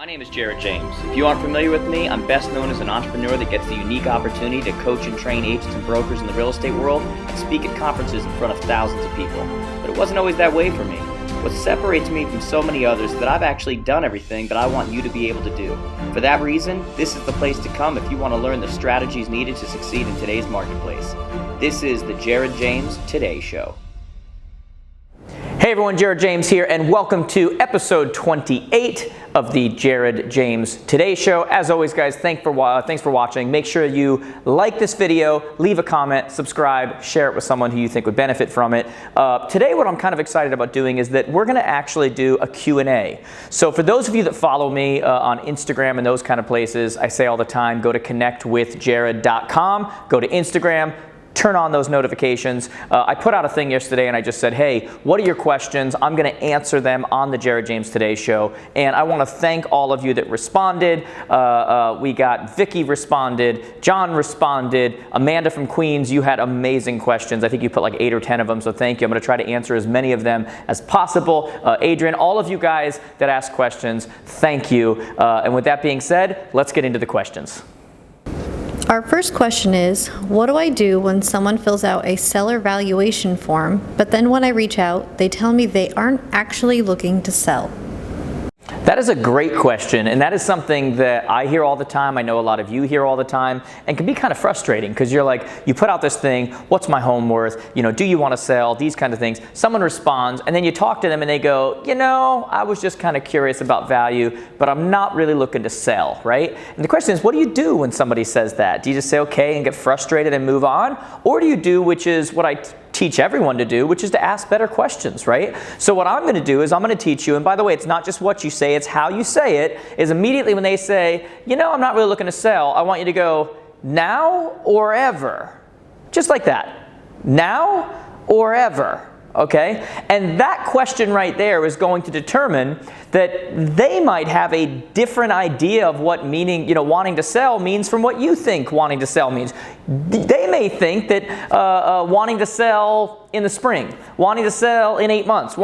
My name is Jared James. If you aren't familiar with me, I'm best known as an entrepreneur that gets the unique opportunity to coach and train agents and brokers in the real estate world and speak at conferences in front of thousands of people. But it wasn't always that way for me. What separates me from so many others is that I've actually done everything that I want you to be able to do. For that reason, this is the place to come if you want to learn the strategies needed to succeed in today's marketplace. This is the Jared James Today Show. Hey everyone, Jared James here, and welcome to episode 28 of the Jared James Today Show. As always, guys, thanks for watching. Make sure you like this video, leave a comment, subscribe, share it with someone who you think would benefit from it. Today, what I'm kind of excited about doing is that we're going to actually do a Q&A. So for those of you that follow me on Instagram and those kind of places, I say all the time, go to connectwithjared.com, go to Instagram, turn on those notifications. I put out a thing yesterday and I just said, hey, what are your questions? I'm going to answer them on the Jared James Today Show. And I want to thank all of you that responded. We got Vicky responded, John responded, Amanda from Queens, you had amazing questions. I think you put like 8 or 10 of them, so thank you. I'm going to try to answer as many of them as possible. Adrian, all of you guys that asked questions, thank you. And with that being said, let's get into the questions. Our first question is, what do I do when someone fills out a seller valuation form, but then when I reach out, they tell me they aren't actually looking to sell? That is a great question, and that is something that I hear all the time. I know a lot of you hear all the time, and can be kind of frustrating because you're like, you put out this thing, what's my home worth? You know, do you want to sell? These kind of things. Someone responds, and then you talk to them and they go, you know, I was just kind of curious about value, but I'm not really looking to sell, right? And the question is, what do you do when somebody says that? Do you just say okay and get frustrated and move on? Or do you do, which is what I teach everyone to do, which is to ask better questions, right? So what I'm going to do is I'm going to teach you, and by the way, it's not just what you say, it's how you say it, is immediately when they say, you know, I'm not really looking to sell, I want you to go, now or ever? Just like that. Now or ever? Okay? And that question right there is going to determine that they might have a different idea of what meaning, you know, wanting to sell means from what you think wanting to sell means. They may think that wanting to sell in the spring, wanting to sell in 8 months,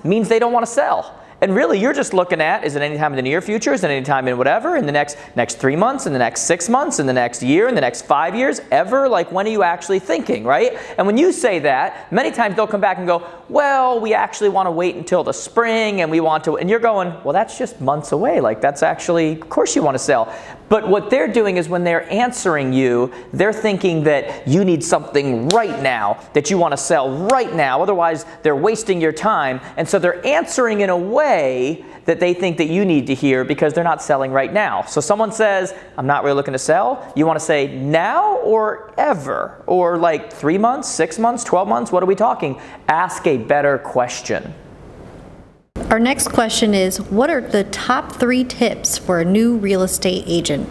means they don't want to sell. And really, you're just looking at, is it any time in the near future? Is it any time in whatever? In the next 3 months, in the next 6 months, in the next year, in the next 5 years, ever? Like, when are you actually thinking, right? And when you say that, many times they'll come back and go, well, we actually want to wait until the spring, and we want to, and you're going, well, that's just months away. Like, that's actually, of course you want to sell. But what they're doing is when they're answering you, they're thinking that you need something right now, that you want to sell right now. Otherwise, they're wasting your time. And so they're answering in a way that they think that you need to hear because they're not selling right now. So someone says, I'm not really looking to sell. You want to say now or ever? Or like 3 months, 6 months, 12 months? What are we talking? Ask a better question. Our next question is, what are the top 3 tips for a new real estate agent?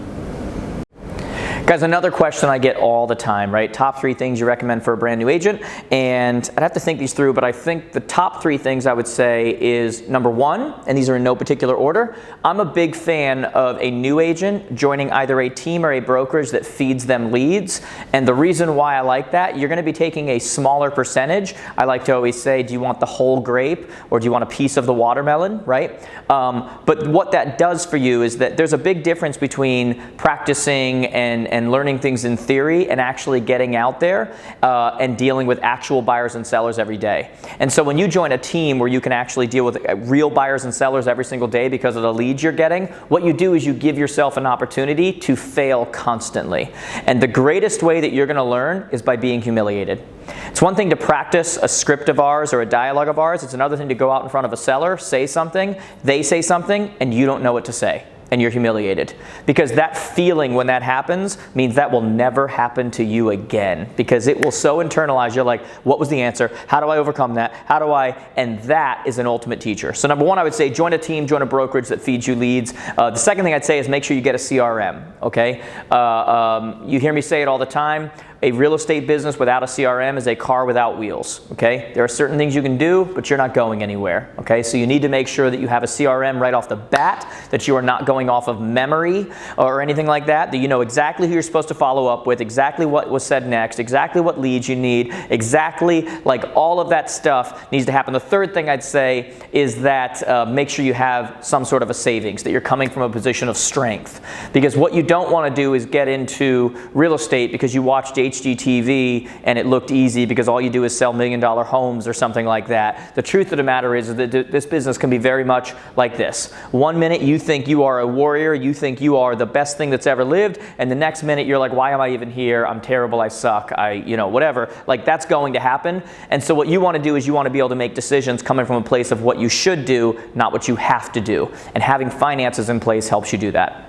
Guys, another question I get all the time, right? Top 3 things you recommend for a brand new agent. And I'd have to think these through, but I think the top 3 things I would say is number 1, and these are in no particular order, I'm a big fan of a new agent joining either a team or a brokerage that feeds them leads. And the reason why I like that, you're going to be taking a smaller percentage. I like to always say, do you want the whole grape or do you want a piece of the watermelon, right? But what that does for you is that there's a big difference between practicing and learning things in theory and actually getting out there and dealing with actual buyers and sellers every day. And so when you join a team where you can actually deal with real buyers and sellers every single day because of the leads you're getting, what you do is you give yourself an opportunity to fail constantly. And the greatest way that you're going to learn is by being humiliated. It's one thing to practice a script of ours or a dialogue of ours. It's another thing to go out in front of a seller, say something, they say something, and you don't know what to say. And you're humiliated. Because that feeling when that happens means that will never happen to you again. Because it will so internalize, you're like, what was the answer? How do I overcome that? How do I? And that is an ultimate teacher. So number 1, I would say join a team, join a brokerage that feeds you leads. The second thing I'd say is make sure you get a CRM, okay? You hear me say it all the time. a real estate business without a CRM is a car without wheels, okay? There are certain things you can do, but you're not going anywhere, okay? So you need to make sure that you have a CRM right off the bat, that you are not going off of memory or anything like that, that you know exactly who you're supposed to follow up with, exactly what was said next, exactly what leads you need, exactly like all of that stuff needs to happen. The third thing I'd say is that make sure you have some sort of a savings, that you're coming from a position of strength. Because what you don't want to do is get into real estate because you watched HGTV and it looked easy because all you do is sell $1 million homes or something like that. The truth of the matter is that this business can be very much like this. 1 minute you think you are a warrior, you think you are the best thing that's ever lived, and the next minute you're like, why am I even here? I'm terrible, I suck, whatever. Like, that's going to happen. And so what you want to do is you want to be able to make decisions coming from a place of what you should do, not what you have to do. And having finances in place helps you do that.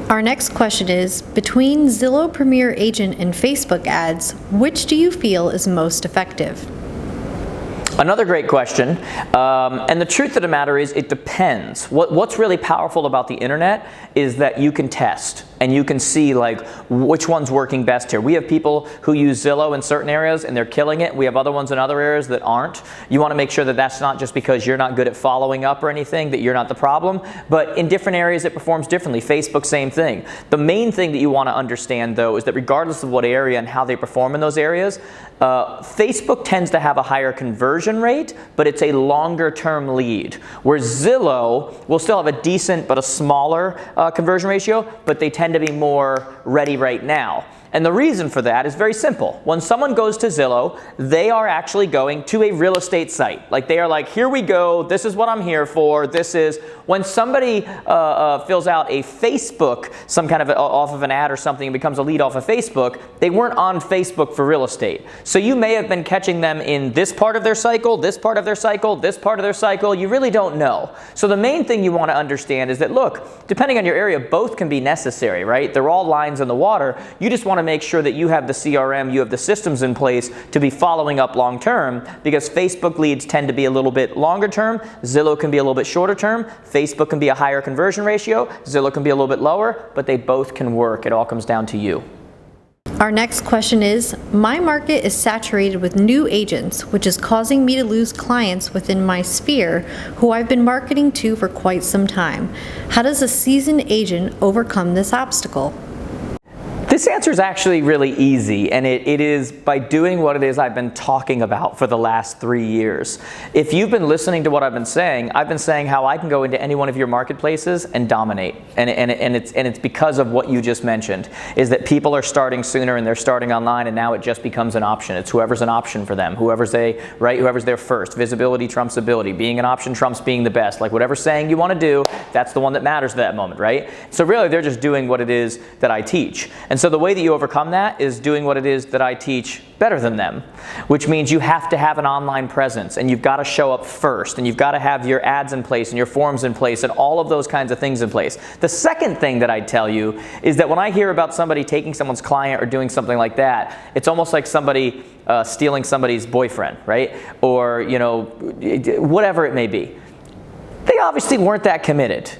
Our next question is, between Zillow Premier Agent and Facebook ads, which do you feel is most effective? Another great question, and the truth of the matter is it depends. What's really powerful about the internet is that you can test and you can see like which one's working best here. We have people who use Zillow in certain areas and they're killing it. We have other ones in other areas that aren't. You want to make sure that that's not just because you're not good at following up or anything, that you're not the problem, but in different areas it performs differently. Facebook, same thing. The main thing that you want to understand though is that regardless of what area and how they perform in those areas, Facebook tends to have a higher conversion rate, but it's a longer term lead. Where Zillow will still have a decent but a smaller conversion ratio, but they tend to be more ready right now. And the reason for that is very simple. When someone goes to Zillow, they are actually going to a real estate site. Like, they are like, here we go, this is what I'm here for, this is... When somebody fills out a Facebook, some kind of off of an ad or something, and becomes a lead off of Facebook, they weren't on Facebook for real estate. So you may have been catching them in this part of their cycle, this part of their cycle, this part of their cycle. You really don't know. So the main thing you want to understand is that, look, depending on your area, both can be necessary, right? They're all lines in the water. You just want to make sure that you have the CRM, you have the systems in place to be following up long term, because Facebook leads tend to be a little bit longer term, Zillow can be a little bit shorter term, Facebook can be a higher conversion ratio, Zillow can be a little bit lower, but they both can work. It all comes down to you. Our next question is, my market is saturated with new agents, which is causing me to lose clients within my sphere who I've been marketing to for quite some time. How does a seasoned agent overcome this obstacle? This answer is actually really easy, and it is by doing what it is I've been talking about for the last 3 years. If you've been listening to what I've been saying how I can go into any one of your marketplaces and dominate. And it's because of what you just mentioned, is that people are starting sooner and they're starting online, and now it just becomes an option. It's whoever's an option for them, whoever's there first. Visibility trumps ability. Being an option trumps being the best. Like, whatever saying you want to do, that's the one that matters at that moment, right? So really, they're just doing what it is that I teach. And so the way that you overcome that is doing what it is that I teach better than them, which means you have to have an online presence, and you've got to show up first, and you've got to have your ads in place and your forms in place and all of those kinds of things in place. The second thing that I tell you is that when I hear about somebody taking someone's client or doing something like that, it's almost like somebody stealing somebody's boyfriend, right? Or, whatever it may be. They obviously weren't that committed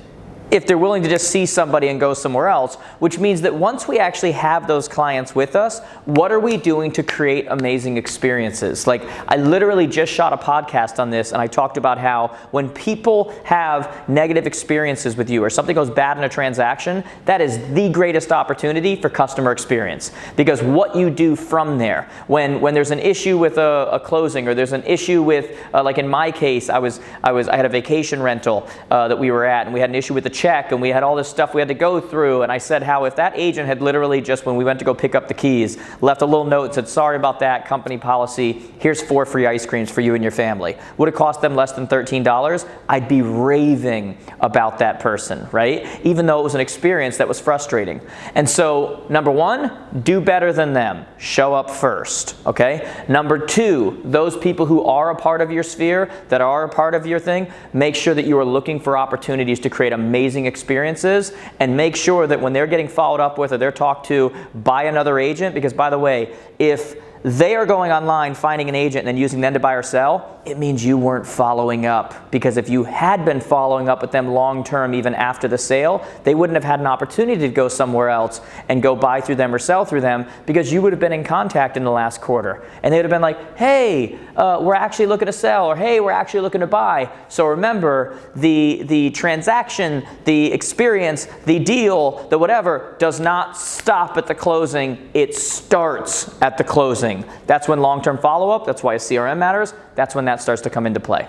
if they're willing to just see somebody and go somewhere else, which means that once we actually have those clients with us, what are we doing to create amazing experiences? Like, I literally just shot a podcast on this, and I talked about how when people have negative experiences with you or something goes bad in a transaction, that is the greatest opportunity for customer experience. Because what you do from there, when there's an issue with a closing, or there's an issue with, like in my case, I had a vacation rental that we were at, and we had an issue with the check, and we had all this stuff we had to go through, and I said how if that agent had literally just, when we went to go pick up the keys, left a little note, said, sorry about that, company policy, here's 4 free ice creams for you and your family. Would it cost them less than $13? I'd be raving about that person, right? Even though it was an experience that was frustrating. And so, number 1, do better than them. Show up first, okay? Number 2, those people who are a part of your sphere, that are a part of your thing, make sure that you are looking for opportunities to create amazing experiences, and make sure that when they're getting followed up with or they're talked to by another agent, because by the way, if they are going online, finding an agent, and then using them to buy or sell, It means you weren't following up, because if you had been following up with them long term, even after the sale, they wouldn't have had an opportunity to go somewhere else and go buy through them or sell through them, because you would have been in contact in the last quarter. And they would have been like, hey, we're actually looking to sell, or hey, we're actually looking to buy. So remember, the transaction, the experience, the deal, the whatever, does not stop at the closing. It starts at the closing. That's when long-term follow-up, that's why a CRM matters, that's when that starts to come into play.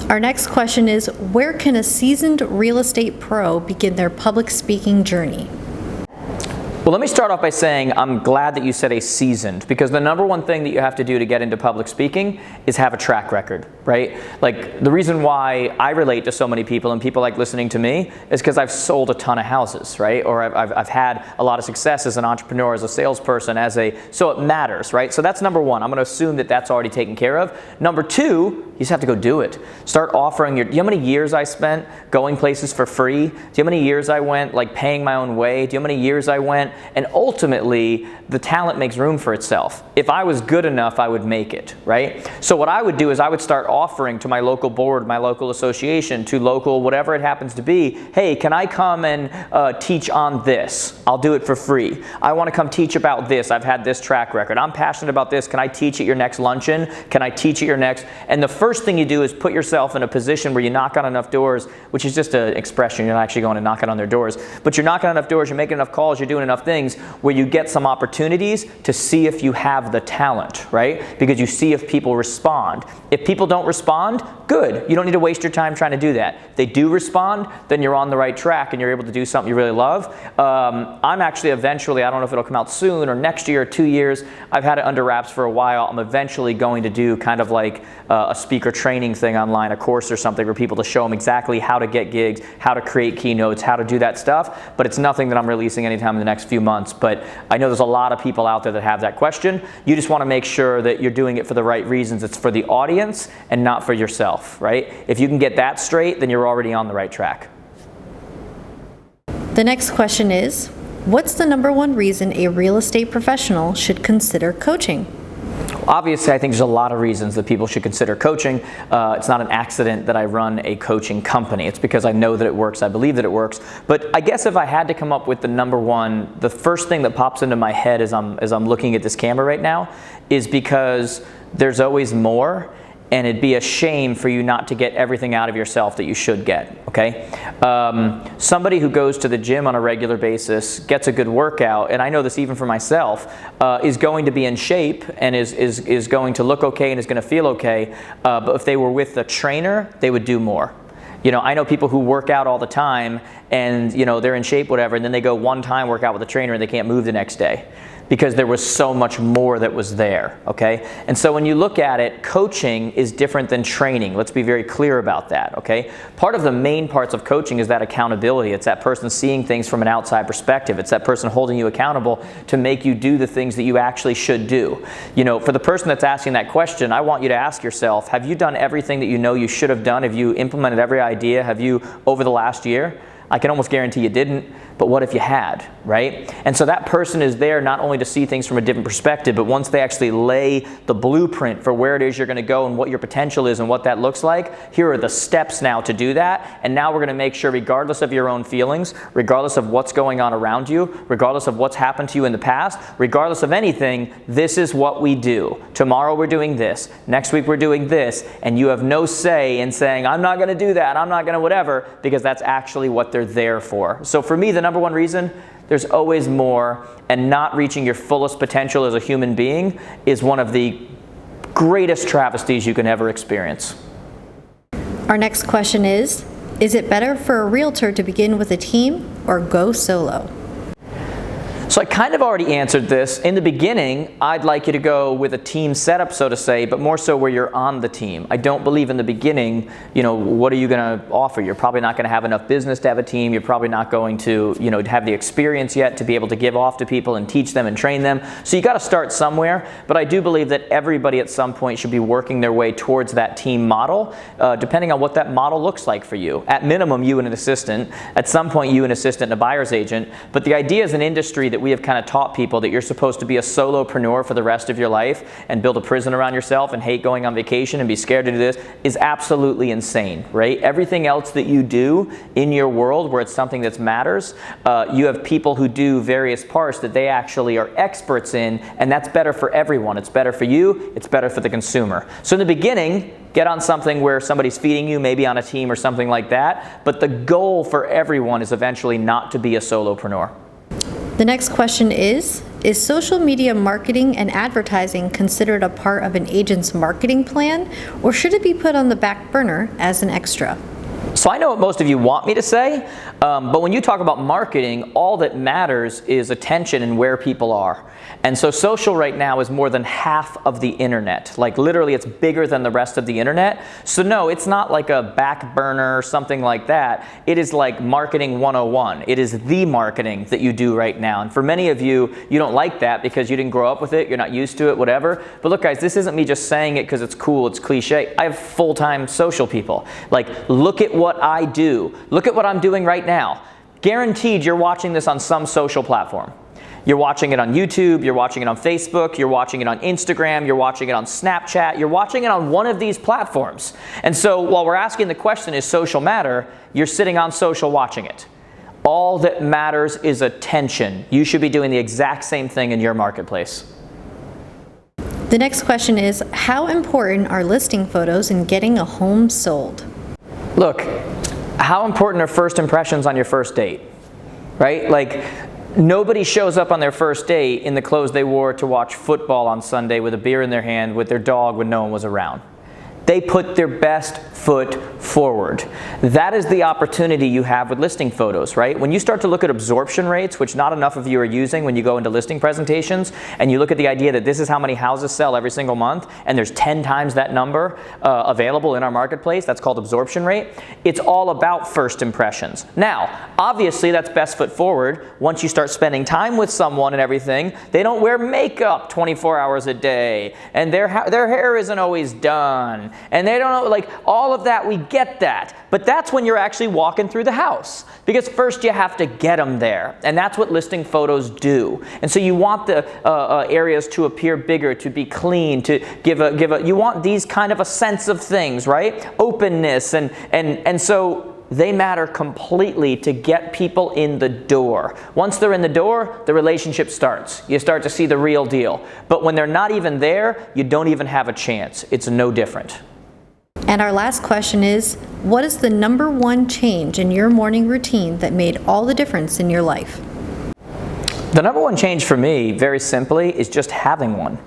Our next question is, where can a seasoned real estate pro begin their public speaking journey? Well, let me start off by saying I'm glad that you said a seasoned, because the number one thing that you have to do to get into public speaking is have a track record, right? Like, the reason why I relate to so many people and people like listening to me is because I've sold a ton of houses, right? Or I've had a lot of success as an entrepreneur, as a salesperson, so it matters, right? So that's number one. I'm going to assume that that's already taken care of. Number two, you just have to go do it. Start offering do you know how many years I spent going places for free? Do you know how many years I went like paying my own way? Do you know how many years I went? And ultimately, the talent makes room for itself. If I was good enough, I would make it, right? So what I would do is I would start offering to my local board, my local association, to local whatever it happens to be, hey, can I come and teach on this? I'll do it for free. I want to come teach about this. I've had this track record. I'm passionate about this. Can I teach at your next luncheon? Can I teach at your next? And the first thing you do is put yourself in a position where you knock on enough doors, which is just an expression. You're not actually going and knocking on their doors, but you're knocking on enough doors, you're making enough calls, you're doing enough things where you get some opportunities to see if you have the talent, right? Because you see if people respond. If people don't respond, good. You don't need to waste your time trying to do that. If they do respond, then you're on the right track and you're able to do something you really love. I'm actually eventually, I don't know if it'll come out soon or next year or 2 years, I've had it under wraps for a while. I'm eventually going to do kind of like a speaker training thing online, a course or something for people to show them exactly how to get gigs, how to create keynotes, how to do that stuff. But it's nothing that I'm releasing anytime in the next few months. But I know there's a lot of people out there that have that question. You just want to make sure that you're doing it for the right reasons. It's for the audience and not for yourself, right? If you can get that straight, then you're already on the right track. The next question is, what's the number one reason a real estate professional should consider coaching? Obviously, I think there's a lot of reasons that people should consider coaching. It's not an accident that I run a coaching company. It's because I know that it works. I believe that it works. But I guess if I had to come up with the number one, the first thing that pops into my head as I'm looking at this camera right now is because there's always more. And it'd be a shame for you not to get everything out of yourself that you should get, okay? Somebody who goes to the gym on a regular basis, gets a good workout, and I know this even for myself, is going to be in shape and is going to look okay and is going to feel okay, but if they were with a trainer, they would do more. You know, I know people who work out all the time and, you know, they're in shape, whatever, and then they go one time work out with a trainer and they can't move the next day, because there was so much more that was there, okay? And so when you look at it, coaching is different than training. Let's be very clear about that, okay? Part of the main parts of coaching is that accountability. It's that person seeing things from an outside perspective. It's that person holding you accountable to make you do the things that you actually should do. You know, for the person that's asking that question, I want you to ask yourself, have you done everything that you know you should have done? Have you implemented every idea? Have you, over the last year? I can almost guarantee you didn't, but what if you had, right? And so that person is there not only to see things from a different perspective, but once they actually lay the blueprint for where it is you're going to go and what your potential is and what that looks like, here are the steps now to do that. And now we're going to make sure, regardless of your own feelings, regardless of what's going on around you, regardless of what's happened to you in the past, regardless of anything, this is what we do. Tomorrow we're doing this. Next week we're doing this. And you have no say in saying, I'm not going to do that, I'm not going to whatever, because that's actually what they're there for. So for me, the number one reason, there's always more, and not reaching your fullest potential as a human being is one of the greatest travesties you can ever experience. Our next question is it better for a realtor to begin with a team or go solo? So I kind of already answered this. In the beginning, I'd like you to go with a team setup, so to say, but more so where you're on the team. I don't believe in the beginning, you know, what are you going to offer? You're probably not going to have enough business to have a team. You're probably not going to, you know, have the experience yet to be able to give off to people and teach them and train them. So you got to start somewhere, but I do believe that everybody at some point should be working their way towards that team model, depending on what that model looks like for you. At minimum, you and an assistant. At some point, you and an assistant and a buyer's agent. But the idea is an industry that we have kind of taught people that you're supposed to be a solopreneur for the rest of your life and build a prison around yourself and hate going on vacation and be scared to do this is absolutely insane, right? Everything else that you do in your world where it's something that matters, you have people who do various parts that they actually are experts in, and that's better for everyone. It's better for you, it's better for the consumer. So in the beginning, get on something where somebody's feeding you, maybe on a team or something like that, but the goal for everyone is eventually not to be a solopreneur. The next question is social media marketing and advertising considered a part of an agent's marketing plan, or should it be put on the back burner as an extra? So I know what most of you want me to say, but when you talk about marketing, all that matters is attention and where people are. And so social right now is more than half of the internet. Like literally it's bigger than the rest of the internet. So no, it's not like a back burner or something like that. It is like marketing 101. It is the marketing that you do right now. And for many of you, you don't like that because you didn't grow up with it, you're not used to it, whatever. But look guys, this isn't me just saying it because it's cool, it's cliche. I have full-time social people. Like look at what I do. Look at what I'm doing right now. Guaranteed you're watching this on some social platform. You're watching it on YouTube, you're watching it on Facebook, you're watching it on Instagram, you're watching it on Snapchat, you're watching it on one of these platforms. And so while we're asking the question, is social matter, you're sitting on social watching it. All that matters is attention. You should be doing the exact same thing in your marketplace. The next question is, how important are listing photos in getting a home sold? Look, how important are first impressions on your first date, right? Like, nobody shows up on their first date in the clothes they wore to watch football on Sunday with a beer in their hand with their dog when no one was around. They put their best foot forward. That is the opportunity you have with listing photos, right? When you start to look at absorption rates, which not enough of you are using when you go into listing presentations, and you look at the idea that this is how many houses sell every single month, and there's 10 times that number available in our marketplace, that's called absorption rate. It's all about first impressions. Now, obviously that's best foot forward. Once you start spending time with someone and everything, they don't wear makeup 24 hours a day, and their hair isn't always done, and they don't know, like all of that, we get that. But that's when you're actually walking through the house. Because first you have to get them there. And that's what listing photos do. And so you want the areas to appear bigger, to be clean, to you want these kind of a sense of things, right? Openness, and so they matter completely to get people in the door. Once they're in the door, the relationship starts. You start to see the real deal. But when they're not even there, you don't even have a chance. It's no different. And our last question is, what is the number one change in your morning routine that made all the difference in your life? The number one change for me, very simply, is just having one.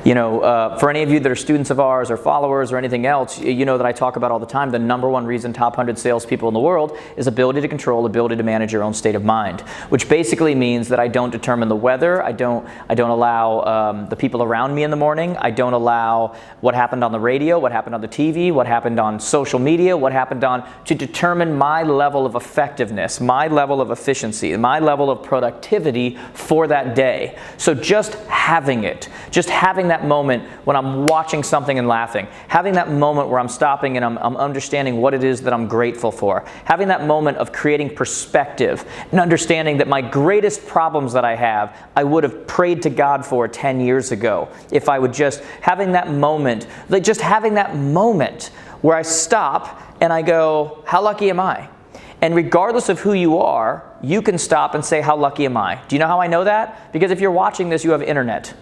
You know, for any of you that are students of ours or followers or anything else, you know that I talk about all the time, the number one reason top 100 salespeople in the world is ability to control, ability to manage your own state of mind, which basically means that I don't determine the weather, I don't allow the people around me in the morning, I don't allow what happened on the radio, what happened on the TV, what happened on social media, what happened to determine my level of effectiveness, my level of efficiency, my level of productivity for that day. So just having it, just having that moment when I'm watching something and laughing, having that moment where I'm stopping and I'm understanding what it is that I'm grateful for, having that moment of creating perspective and understanding that my greatest problems that I have, I would have prayed to God for 10 years ago if I would just having that moment, like just having that moment where I stop and I go, how lucky am I? And regardless of who you are, you can stop and say, how lucky am I? Do you know how I know that? Because if you're watching this, you have internet.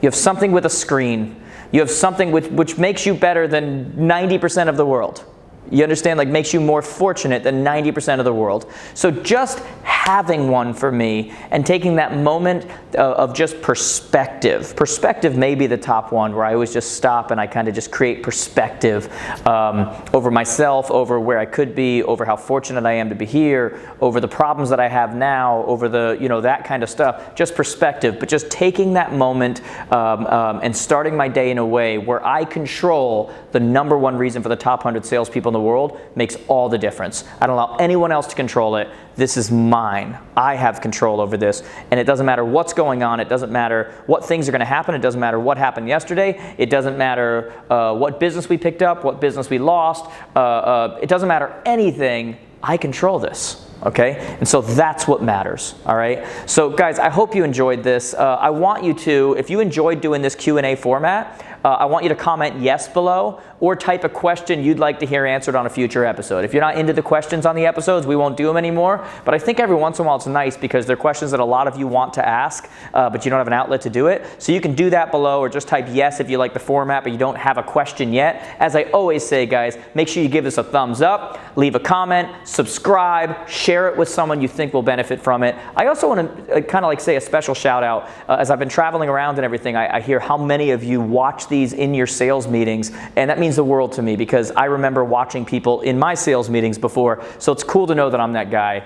You have something with a screen. You have something which makes you better than 90% of the world. You understand? Like makes you more fortunate than 90% of the world. So just having one for me and taking that moment of just perspective. Perspective may be the top one where I always just stop and I kind of just create perspective over myself, over where I could be, over how fortunate I am to be here, over the problems that I have now, over the, you know, that kind of stuff. Just perspective, but just taking that moment and starting my day in a way where I control the number one reason for the top 100 salespeople in the world makes all the difference. I don't allow anyone else to control it. This is mine. I have control over this, and it doesn't matter what's going on. It doesn't matter what things are going to happen. It doesn't matter what happened yesterday. It doesn't matter what business we picked up, what business we lost. It doesn't matter anything. I control this. okay? And so that's what matters, all right? So guys, I hope you enjoyed this. I want you to, if you enjoyed doing this Q&A format, I want you to comment yes below or type a question you'd like to hear answered on a future episode. If you're not into the questions on the episodes, we won't do them anymore. But I think every once in a while it's nice because they're questions that a lot of you want to ask, but you don't have an outlet to do it. So you can do that below or just type yes if you like the format, but you don't have a question yet. As I always say, guys, make sure you give this a thumbs up, leave a comment, subscribe, share it with someone you think will benefit from it. I also want to kind of like say a special shout out. As I've been traveling around and everything, I hear how many of you watch these in your sales meetings, and that means the world to me because I remember watching people in my sales meetings before, so it's cool to know that I'm that guy.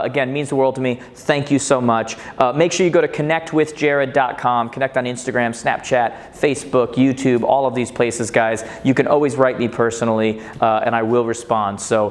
Again, means the world to me. Thank you so much. Make sure you go to connectwithjared.com, connect on Instagram, Snapchat, Facebook, YouTube, all of these places, guys. You can always write me personally, and I will respond. So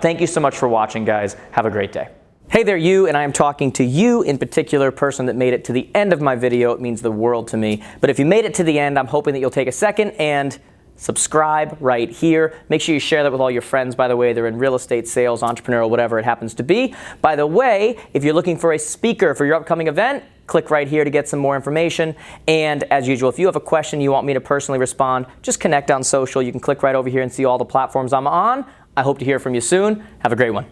thank you so much for watching, guys. Have a great day. Hey there, you, and I am talking to you in particular, person that made it to the end of my video. It means the world to me. But if you made it to the end, I'm hoping that you'll take a second and subscribe right here. Make sure you share that with all your friends, by the way. They're in real estate, sales, entrepreneurial, whatever it happens to be. By the way, if you're looking for a speaker for your upcoming event, click right here to get some more information. And as usual, if you have a question you want me to personally respond, just connect on social. You can click right over here and see all the platforms I'm on. I hope to hear from you soon. Have a great one.